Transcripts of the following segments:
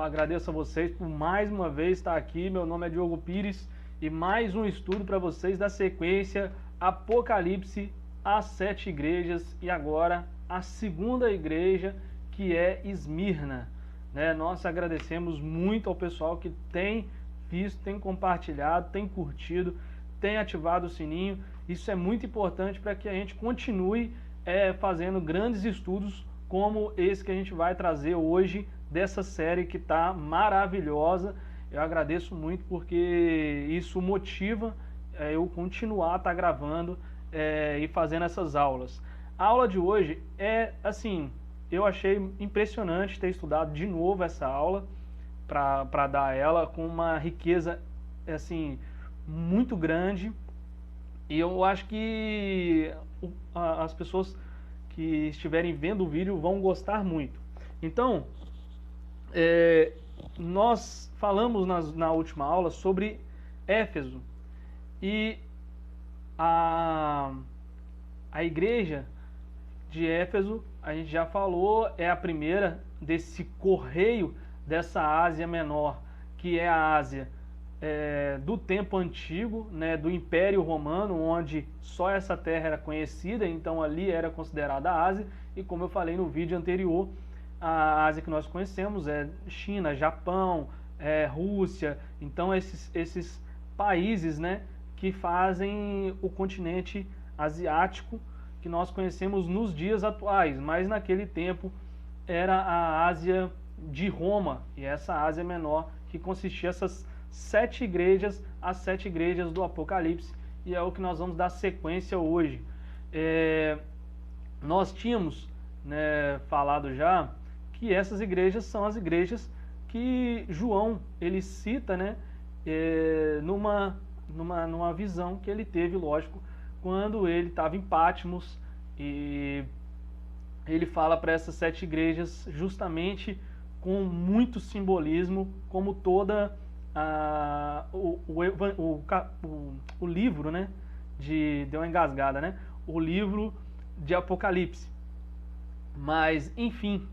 agradeço a vocês por mais uma vez estar aqui. Meu nome é Diogo Pires e mais um estudo para vocês da sequência Apocalipse, as 7 igrejas e agora a segunda igreja, que é Esmirna. Nós agradecemos muito ao pessoal que tem visto, tem compartilhado, tem curtido, tem ativado o sininho. Isso é muito importante para que a gente continue fazendo grandes estudos como esse que a gente vai trazer hoje, dessa série que está maravilhosa. Eu agradeço muito porque isso motiva eu continuar gravando e fazendo essas aulas. A aula de hoje é assim, eu achei impressionante ter estudado de novo essa aula para dar ela com uma riqueza assim muito grande, e eu acho que as pessoas que estiverem vendo o vídeo vão gostar muito. Então, nós falamos na última aula sobre Éfeso, e a igreja de Éfeso, a gente já falou, é a primeira desse correio dessa Ásia Menor, que é a Ásia do tempo antigo, do Império Romano, onde só essa terra era conhecida, então ali era considerada a Ásia, e como eu falei no vídeo anterior, a Ásia que nós conhecemos é China, Japão, Rússia, então esses países que fazem o continente asiático que nós conhecemos nos dias atuais, mas naquele tempo era a Ásia de Roma, e essa Ásia Menor que consistia essas 7 igrejas, as 7 igrejas do Apocalipse, e é o que nós vamos dar sequência hoje. Nós tínhamos falado já que essas igrejas são as igrejas que João ele cita numa visão que ele teve, lógico, quando ele estava em Patmos, e ele fala para essas 7 igrejas justamente com muito simbolismo, como toda o livro deu uma engasgada, o livro de Apocalipse. Mas enfim,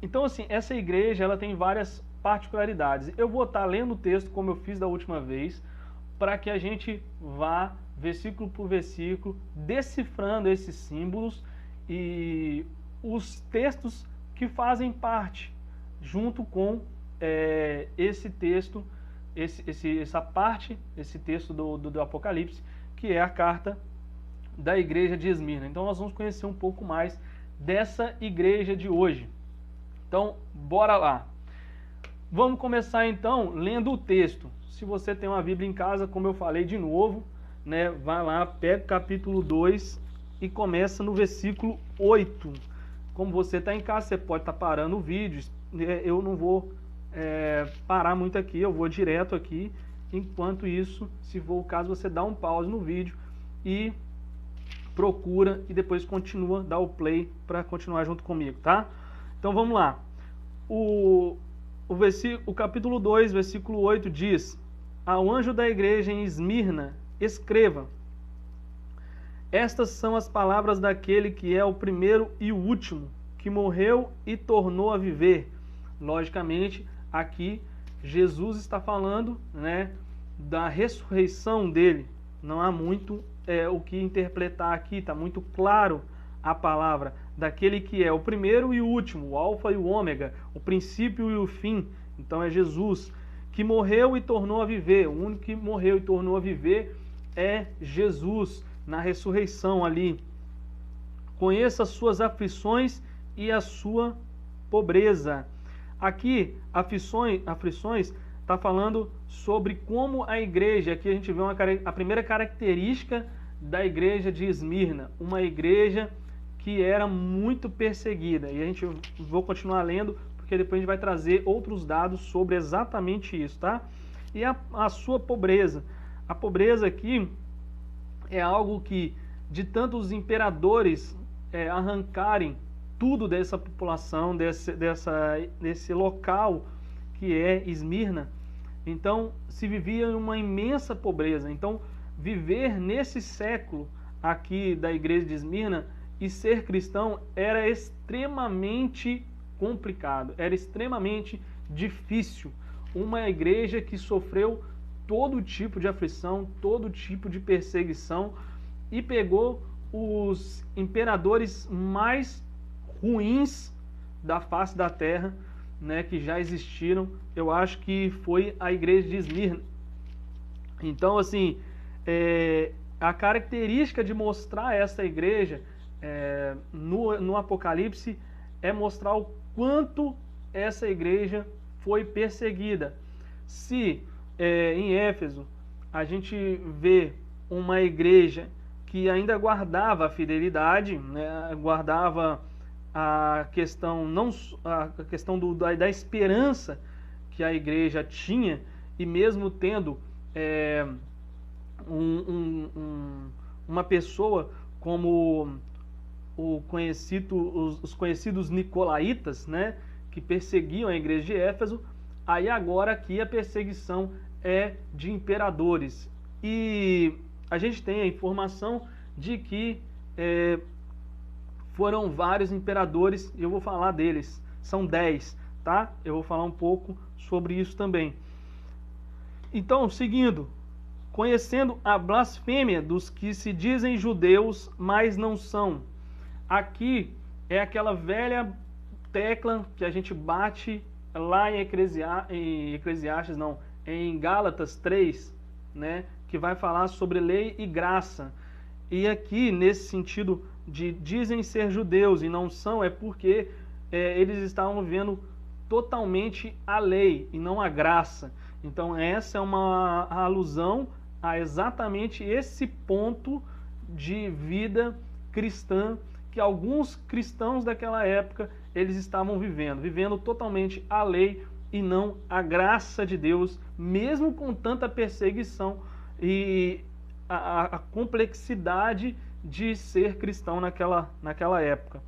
então assim, essa igreja ela tem várias particularidades. Eu vou estar lendo o texto como eu fiz da última vez, para que a gente vá versículo por versículo decifrando esses símbolos e os textos que fazem parte junto com esse texto, esse texto do Apocalipse, que é a carta da igreja de Esmirna. Então nós vamos conhecer um pouco mais dessa igreja de hoje. Então, bora lá. Vamos começar então lendo o texto. Se você tem uma Bíblia em casa, como eu falei de novo, vai lá, pega o capítulo 2 e começa no versículo 8. Como você está em casa, você pode estar parando o vídeo. Eu não vou parar muito aqui, eu vou direto aqui. Enquanto isso, se for o caso, você dá um pause no vídeo e procura e depois continua, dá o play para continuar junto comigo, tá? Então vamos lá. O capítulo 2, versículo 8 diz: ao anjo da igreja em Esmirna, escreva: estas são as palavras daquele que é o primeiro e o último, que morreu e tornou a viver. Logicamente, aqui Jesus está falando da ressurreição dele. Não há muito o que interpretar aqui, está muito claro a palavra daquele que é o primeiro e o último, o alfa e o ômega, o princípio e o fim. Então é Jesus, que morreu e tornou a viver. O único que morreu e tornou a viver é Jesus, na ressurreição ali. Conheça as suas aflições e a sua pobreza. Aqui, aflições está falando sobre como a igreja, aqui a gente vê a primeira característica da igreja de Esmirna, uma igreja que era muito perseguida. E a gente vou continuar lendo, porque depois a gente vai trazer outros dados sobre exatamente isso, tá? E a sua pobreza. A pobreza aqui é algo que, de tantos imperadores arrancarem tudo dessa população, desse local que é Esmirna, então se vivia em uma imensa pobreza. Então, viver nesse século aqui da igreja de Esmirna e ser cristão era extremamente complicado, era extremamente difícil. Uma igreja que sofreu todo tipo de aflição, todo tipo de perseguição e pegou os imperadores mais ruins da face da terra, né, que já existiram. Eu acho que foi a igreja de Esmirna. Então, assim, a característica de mostrar essa igreja no Apocalipse é mostrar o quanto essa igreja foi perseguida. Se em Éfeso a gente vê uma igreja que ainda guardava a fidelidade, né, guardava a questão, a questão da esperança que a igreja tinha, e mesmo tendo uma pessoa como os conhecidos nicolaítas, né, que perseguiam a igreja de Éfeso, aí agora aqui a perseguição é de imperadores. E a gente tem a informação de que foram vários imperadores, e eu vou falar deles, são 10, tá? Eu vou falar um pouco sobre isso também. Então, seguindo, conhecendo a blasfêmia dos que se dizem judeus, mas não são. Aqui é aquela velha tecla que a gente bate lá em Eclesiastes, não, em Gálatas 3, né, que vai falar sobre lei e graça. E aqui, nesse sentido de dizem ser judeus e não são, é porque eles estavam vivendo totalmente a lei e não a graça. Então essa é uma alusão a exatamente esse ponto de vida cristã que alguns cristãos daquela época eles estavam vivendo totalmente a lei e não a graça de Deus, mesmo com tanta perseguição e a complexidade de ser cristão naquela época.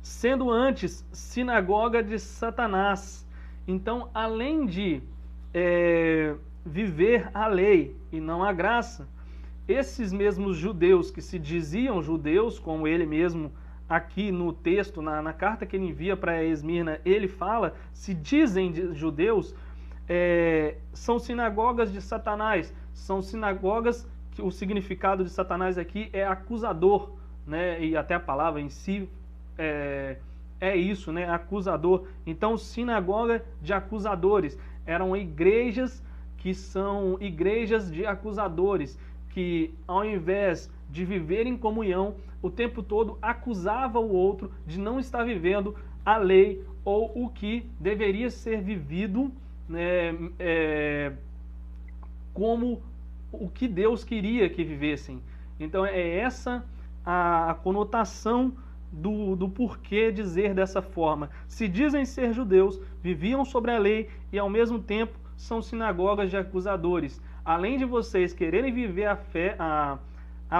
Sendo antes sinagoga de Satanás. Então, além de viver a lei e não a graça, esses mesmos judeus que se diziam judeus, como ele mesmo aqui no texto, na carta que ele envia para Esmirna, ele fala, se dizem judeus, são sinagogas de Satanás, são sinagogas que o significado de Satanás aqui é acusador, né? E até a palavra em si é isso, né? Acusador. Então, sinagoga de acusadores, eram igrejas que são igrejas de acusadores, que ao invés de viver em comunhão, o tempo todo acusava o outro de não estar vivendo a lei ou o que deveria ser vivido, né, como o que Deus queria que vivessem. Então é essa a conotação do porquê dizer dessa forma. Se dizem ser judeus, viviam sobre a lei e ao mesmo tempo são sinagogas de acusadores. Além de vocês quererem viver a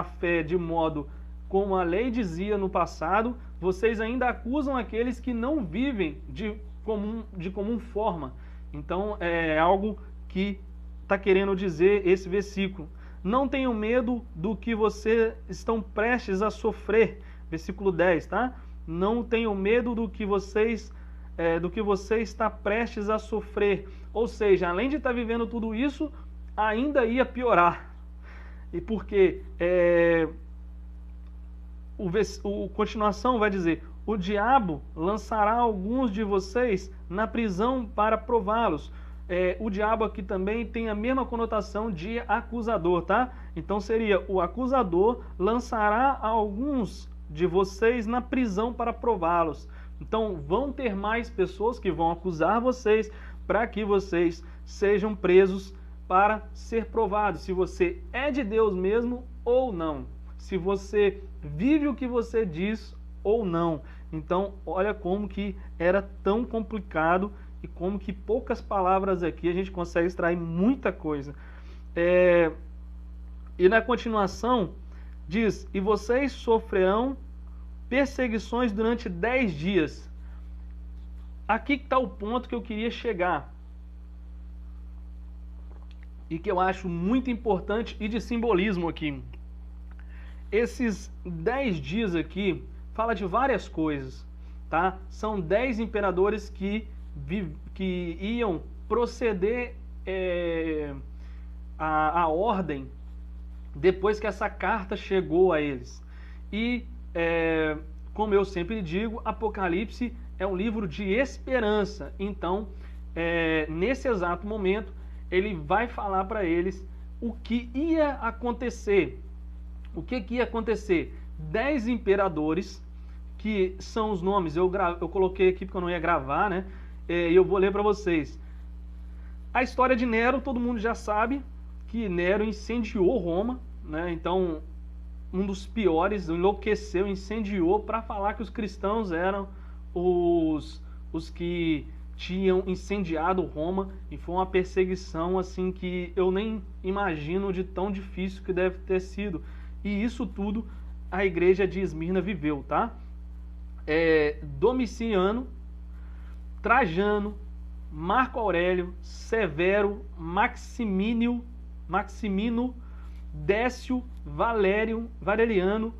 fé de modo como a lei dizia no passado, vocês ainda acusam aqueles que não vivem de comum forma. Então é algo que está querendo dizer esse versículo. Não tenham medo do que vocês estão prestes a sofrer. Versículo 10, tá? Não tenham medo do que você está prestes a sofrer. Ou seja, além de estar vivendo tudo isso, ainda ia piorar. E porque a continuação vai dizer: o diabo lançará alguns de vocês na prisão para prová-los. O diabo aqui também tem a mesma conotação de acusador, tá? Então seria: o acusador lançará alguns de vocês na prisão para prová-los. Então vão ter mais pessoas que vão acusar vocês para que vocês sejam presos para ser provados se você é de Deus mesmo ou não, se você vive o que você diz ou não. Então olha como que era tão complicado e como que poucas palavras aqui a gente consegue extrair muita coisa. E na continuação diz: e vocês sofrerão perseguições durante 10 dias. Aqui está o ponto que eu queria chegar e que eu acho muito importante e de simbolismo aqui. Esses 10 dias aqui fala de várias coisas. tá? São 10 imperadores que iam proceder a ordem depois que essa carta chegou a eles. E, como eu sempre digo, Apocalipse é um livro de esperança. Então, nesse exato momento, ele vai falar para eles o que ia acontecer. O que ia acontecer? 10 imperadores, que são os nomes, eu coloquei aqui porque eu não ia gravar, né? E eu vou ler para vocês. A história de Nero, todo mundo já sabe que Nero incendiou Roma, né? Então, um dos piores, enlouqueceu, incendiou para falar que os cristãos eram os que tinham incendiado Roma, e foi uma perseguição assim que eu nem imagino de tão difícil que deve ter sido. E isso tudo a igreja de Esmirna viveu, tá? Domiciano, Trajano, Marco Aurélio, Severo, Maximino, Décio, Valeriano,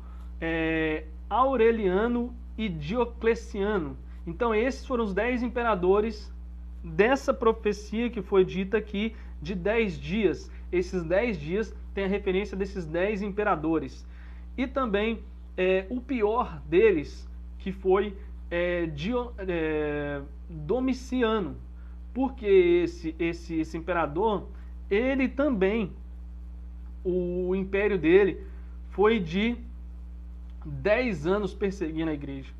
Aureliano e Diocleciano. Então esses foram os 10 imperadores dessa profecia que foi dita aqui de 10 dias. Esses 10 dias tem a referência desses 10 imperadores. E também o pior deles, que foi Domiciano. Porque esse imperador, ele também, o império dele foi de 10 anos perseguindo a igreja.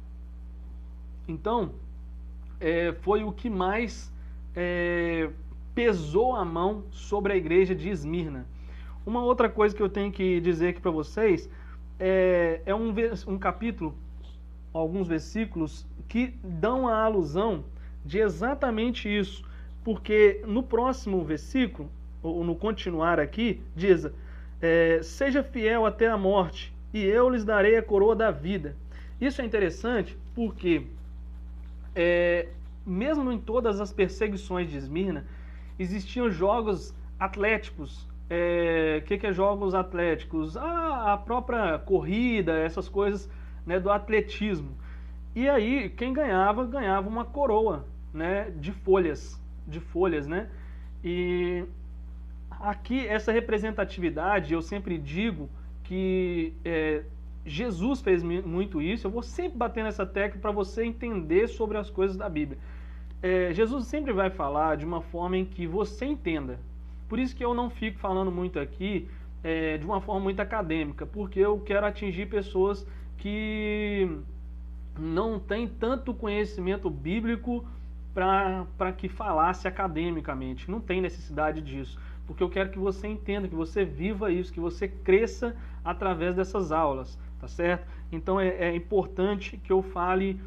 Então, foi o que mais pesou a mão sobre a igreja de Esmirna. Uma outra coisa que eu tenho que dizer aqui para vocês é um capítulo, alguns versículos, que dão a alusão de exatamente isso. Porque no próximo versículo, ou no continuar aqui, diz: seja fiel até a morte, e eu lhes darei a coroa da vida. Isso é interessante porque, mesmo em todas as perseguições de Esmirna, existiam jogos atléticos. Que é jogos atléticos? A própria corrida, essas coisas, né, do atletismo. E aí, quem ganhava uma coroa, né, de folhas, né? E aqui, essa representatividade, eu sempre digo que Jesus fez muito isso. Eu vou sempre bater nessa tecla para você entender sobre as coisas da Bíblia. Jesus sempre vai falar de uma forma em que você entenda. Por isso que eu não fico falando muito aqui de uma forma muito acadêmica, porque eu quero atingir pessoas que não têm tanto conhecimento bíblico para que falasse academicamente. Não tem necessidade disso, porque eu quero que você entenda, que você viva isso, que você cresça através dessas aulas, tá certo? Então é importante que eu fale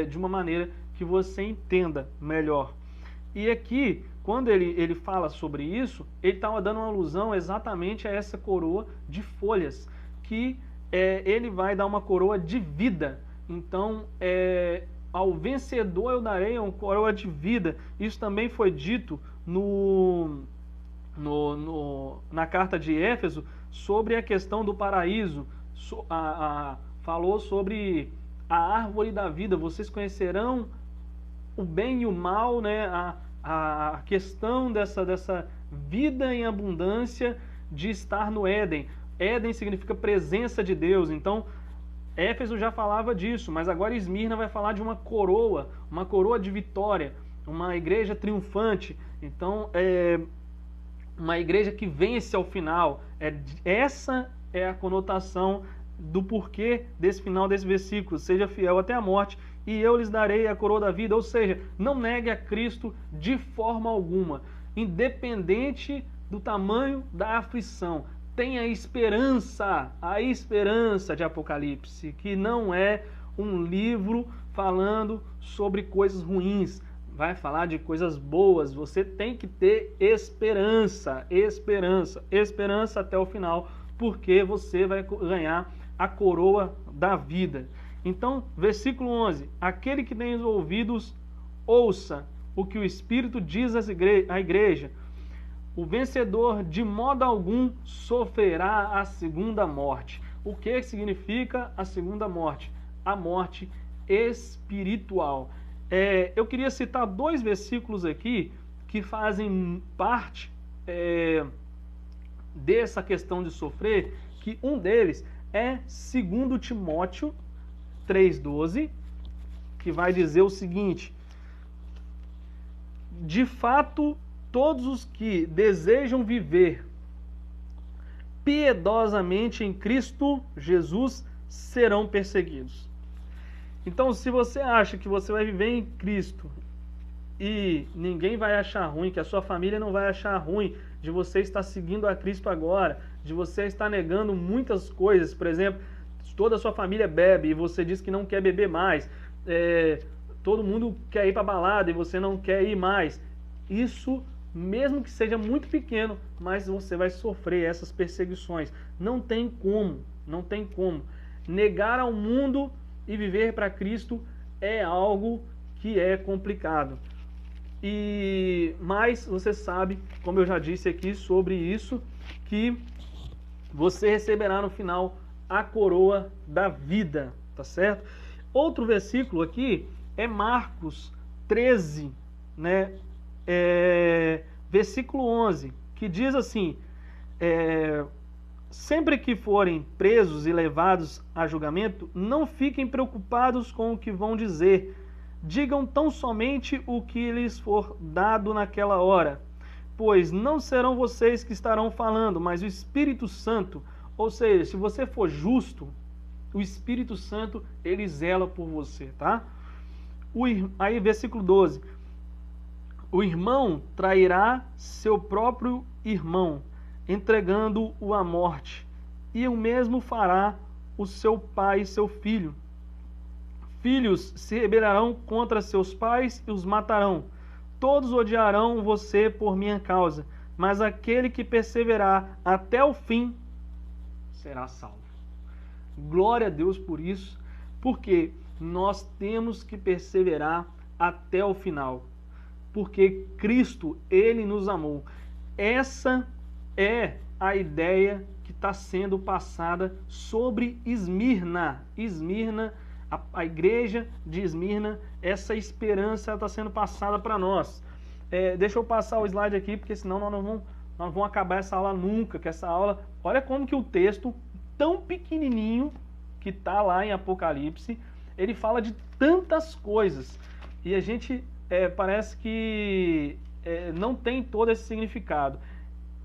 de uma maneira que você entenda melhor. E aqui, quando ele fala sobre isso, ele estava dando uma alusão exatamente a essa coroa de folhas, que ele vai dar uma coroa de vida. Então, ao vencedor eu darei uma coroa de vida. Isso também foi dito na carta de Éfeso sobre a questão do paraíso. Falou sobre a árvore da vida. Vocês conhecerão o bem e o mal, né? A questão dessa vida em abundância de estar no Éden. Éden significa presença de Deus. Então, Éfeso já falava disso, mas agora Esmirna vai falar de uma coroa de vitória, uma igreja triunfante. Então, uma igreja que vence ao final. Essa é a conotação do porquê desse final desse versículo. Seja fiel até a morte, e eu lhes darei a coroa da vida. Ou seja, não negue a Cristo de forma alguma, independente do tamanho da aflição. Tenha a esperança de Apocalipse, que não é um livro falando sobre coisas ruins, vai falar de coisas boas. Você tem que ter esperança até o final, porque você vai ganhar a coroa da vida. Então, versículo 11, aquele que tem os ouvidos, ouça o que o Espírito diz à igreja. O vencedor de modo algum sofrerá a segunda morte. O que significa a segunda morte? A morte espiritual. Eu queria citar 2 versículos aqui que fazem parte dessa questão de sofrer, que um deles é 2 Timóteo 3,12, que vai dizer o seguinte: de fato, todos os que desejam viver piedosamente em Cristo Jesus serão perseguidos. Então, se você acha que você vai viver em Cristo e ninguém vai achar ruim, que a sua família não vai achar ruim de você estar seguindo a Cristo agora, de você estar negando muitas coisas, por exemplo, toda a sua família bebe e você diz que não quer beber mais, todo mundo quer ir para balada e você não quer ir mais, isso, mesmo que seja muito pequeno, mas você vai sofrer essas perseguições. Não tem como, não tem como. Negar ao mundo e viver para Cristo é algo que é complicado. Mas você sabe, como eu já disse aqui sobre isso, que você receberá no final a coroa da vida, tá certo? Outro versículo aqui é Marcos 13, né? Versículo 11, que diz assim: sempre que forem presos e levados a julgamento, não fiquem preocupados com o que vão dizer. Digam tão somente o que lhes for dado naquela hora, pois não serão vocês que estarão falando, mas o Espírito Santo. Ou seja, se você for justo, o Espírito Santo, ele zela por você, tá? Aí, versículo 12. O irmão trairá seu próprio irmão, entregando-o à morte, e o mesmo fará o seu pai e seu filho. Filhos se rebelarão contra seus pais e os matarão. Todos odiarão você por minha causa, mas aquele que perseverar até o fim será salvo. Glória a Deus por isso, porque nós temos que perseverar até o final, porque Cristo, ele nos amou. Essa é a ideia que está sendo passada sobre Esmirna. A igreja de Esmirna, essa esperança está sendo passada para nós. Deixa eu passar o slide aqui, porque senão nós não vamos acabar essa aula nunca. Que essa aula, olha como que o texto tão pequenininho que está lá em Apocalipse, ele fala de tantas coisas e a gente parece que não tem todo esse significado.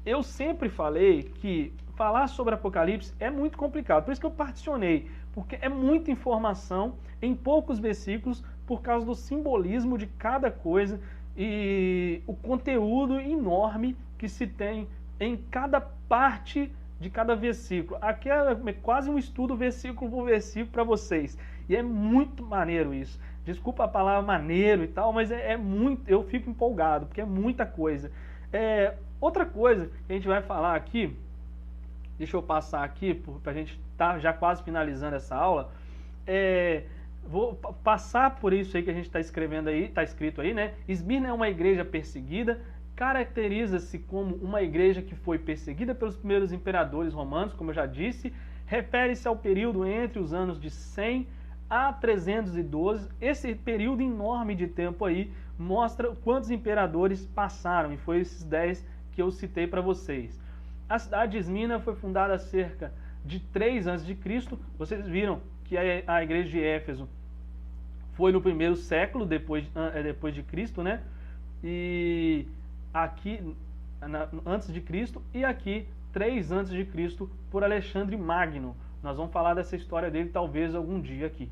Eu sempre falei que falar sobre Apocalipse é muito complicado, por isso que eu particionei, porque é muita informação em poucos versículos, por causa do simbolismo de cada coisa e o conteúdo enorme que se tem em cada parte de cada versículo. Aqui é quase um estudo versículo por versículo para vocês, e é muito maneiro isso. Desculpa a palavra maneiro e tal, mas é muito, eu fico empolgado, porque é muita coisa. Outra coisa que a gente vai falar aqui, deixa eu passar aqui, para a gente estar já quase finalizando essa aula, vou passar por isso aí que a gente está escrevendo aí, está escrito aí, né? Esmirna é uma igreja perseguida, caracteriza-se como uma igreja que foi perseguida pelos primeiros imperadores romanos, como eu já disse, refere-se ao período entre os anos de 100 a 312, esse período enorme de tempo aí mostra quantos imperadores passaram, e foi esses 10 que eu citei para vocês. A cidade de Esmirna foi fundada há cerca de 3 a.C., vocês viram que a igreja de Éfeso foi no primeiro século depois de Cristo, né? E aqui, antes de Cristo, e aqui 3 a.C. por Alexandre Magno. Nós vamos falar dessa história dele talvez algum dia aqui.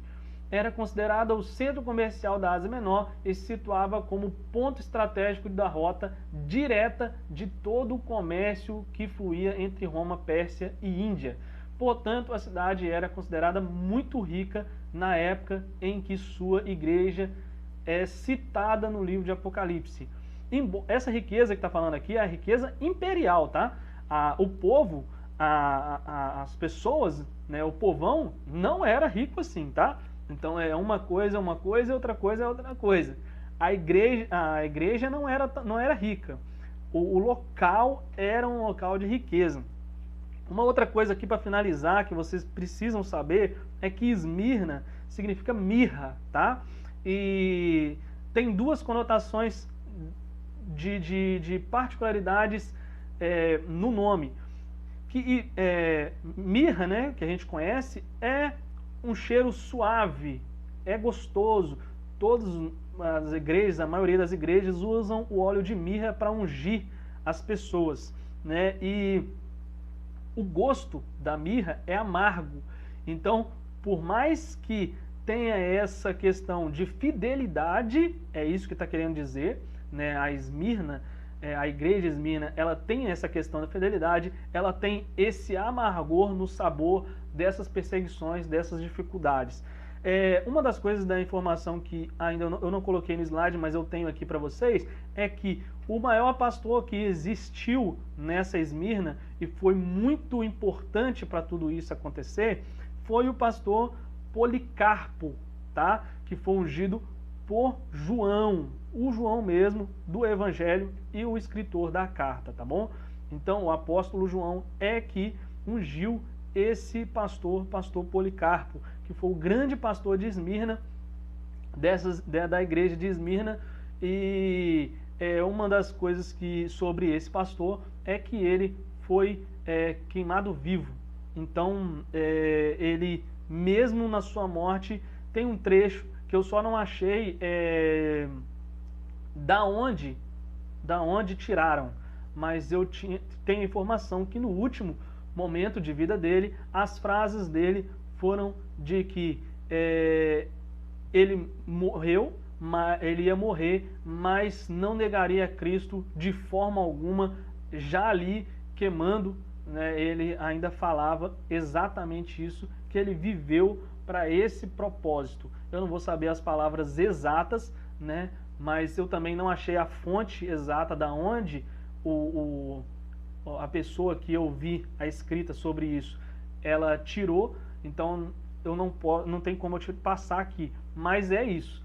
Era considerada o centro comercial da Ásia Menor e se situava como ponto estratégico da rota direta de todo o comércio que fluía entre Roma, Pérsia e Índia. Portanto, a cidade era considerada muito rica na época em que sua igreja é citada no livro de Apocalipse. Essa riqueza que está falando aqui é a riqueza imperial, tá? O povo, as pessoas, né, o povão não era rico assim, tá? Então uma coisa e outra coisa é outra coisa. A igreja não era rica. O local era um local de riqueza. Uma outra coisa aqui para finalizar que vocês precisam saber é que Esmirna significa mirra, tá? E tem duas conotações de particularidades no nome. Mirra, né, que a gente conhece, é um cheiro suave, é gostoso. Todas as igrejas, a maioria das igrejas usam o óleo de mirra para ungir as pessoas, né? E o gosto da mirra é amargo. Então, por mais que tenha essa questão de fidelidade, é isso que está querendo dizer, né? A Esmirna, a igreja Esmirna, ela tem essa questão da fidelidade, ela tem esse amargor no sabor dessas perseguições, dessas dificuldades. Uma das coisas da informação que ainda eu não coloquei no slide, mas eu tenho aqui para vocês, é que o maior pastor que existiu nessa Esmirna e foi muito importante para tudo isso acontecer, foi o pastor Policarpo, tá? Que foi ungido por João, o João mesmo do Evangelho e o escritor da carta, tá bom? Então o apóstolo João é que ungiu esse pastor Policarpo, que foi o grande pastor de Esmirna, da igreja de Esmirna. E uma das coisas sobre esse pastor é que ele foi queimado vivo. Então ele, mesmo na sua morte, tem um trecho que eu só não achei da onde tiraram, mas eu tenho informação que no último momento de vida dele, as frases dele foram de que ele ia morrer, mas não negaria a Cristo de forma alguma. Já ali queimando, né, ele ainda falava exatamente isso, que ele viveu para esse propósito. Eu não vou saber as palavras exatas, né, mas eu também não achei a fonte exata da onde a pessoa que eu vi a escrita sobre isso, ela tirou. Então eu não tem como eu te passar aqui, mas é isso.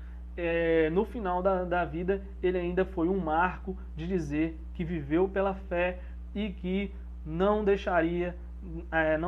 No final da vida, ele ainda foi um marco de dizer que viveu pela fé e que não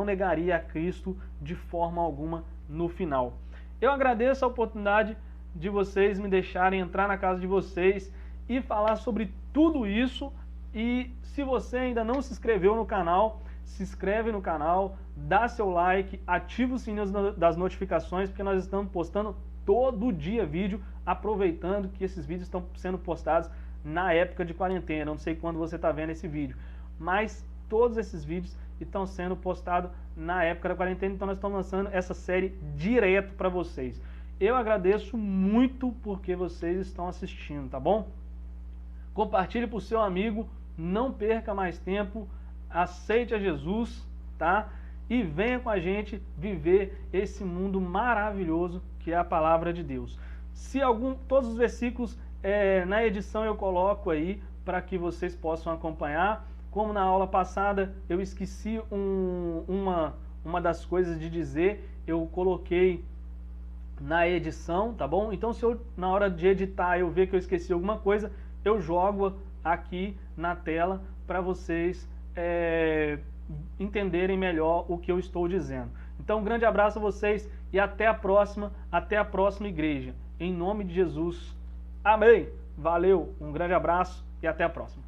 negaria a Cristo de forma alguma no final. Eu agradeço a oportunidade de vocês me deixarem entrar na casa de vocês e falar sobre tudo isso. E se você ainda não se inscreveu no canal, se inscreve no canal, dá seu like, ativa o sininho das notificações, porque nós estamos postando todo dia vídeo, aproveitando que esses vídeos estão sendo postados na época de quarentena. Não sei quando você está vendo esse vídeo, mas todos esses vídeos estão sendo postados na época da quarentena, então nós estamos lançando essa série direto para vocês. Eu agradeço muito porque vocês estão assistindo, tá bom? Compartilhe para o seu amigo, não perca mais tempo, aceite a Jesus, tá? E venha com a gente viver esse mundo maravilhoso que é a palavra de Deus. Todos os versículos na edição eu coloco aí para que vocês possam acompanhar. Como na aula passada eu esqueci uma das coisas de dizer, eu coloquei na edição, tá bom? Então se na hora de editar eu ver que eu esqueci alguma coisa, eu jogo aqui na tela para vocês entenderem melhor o que eu estou dizendo. Então um grande abraço a vocês e até a próxima igreja. Em nome de Jesus. Amém. Valeu, um grande abraço e até a próxima.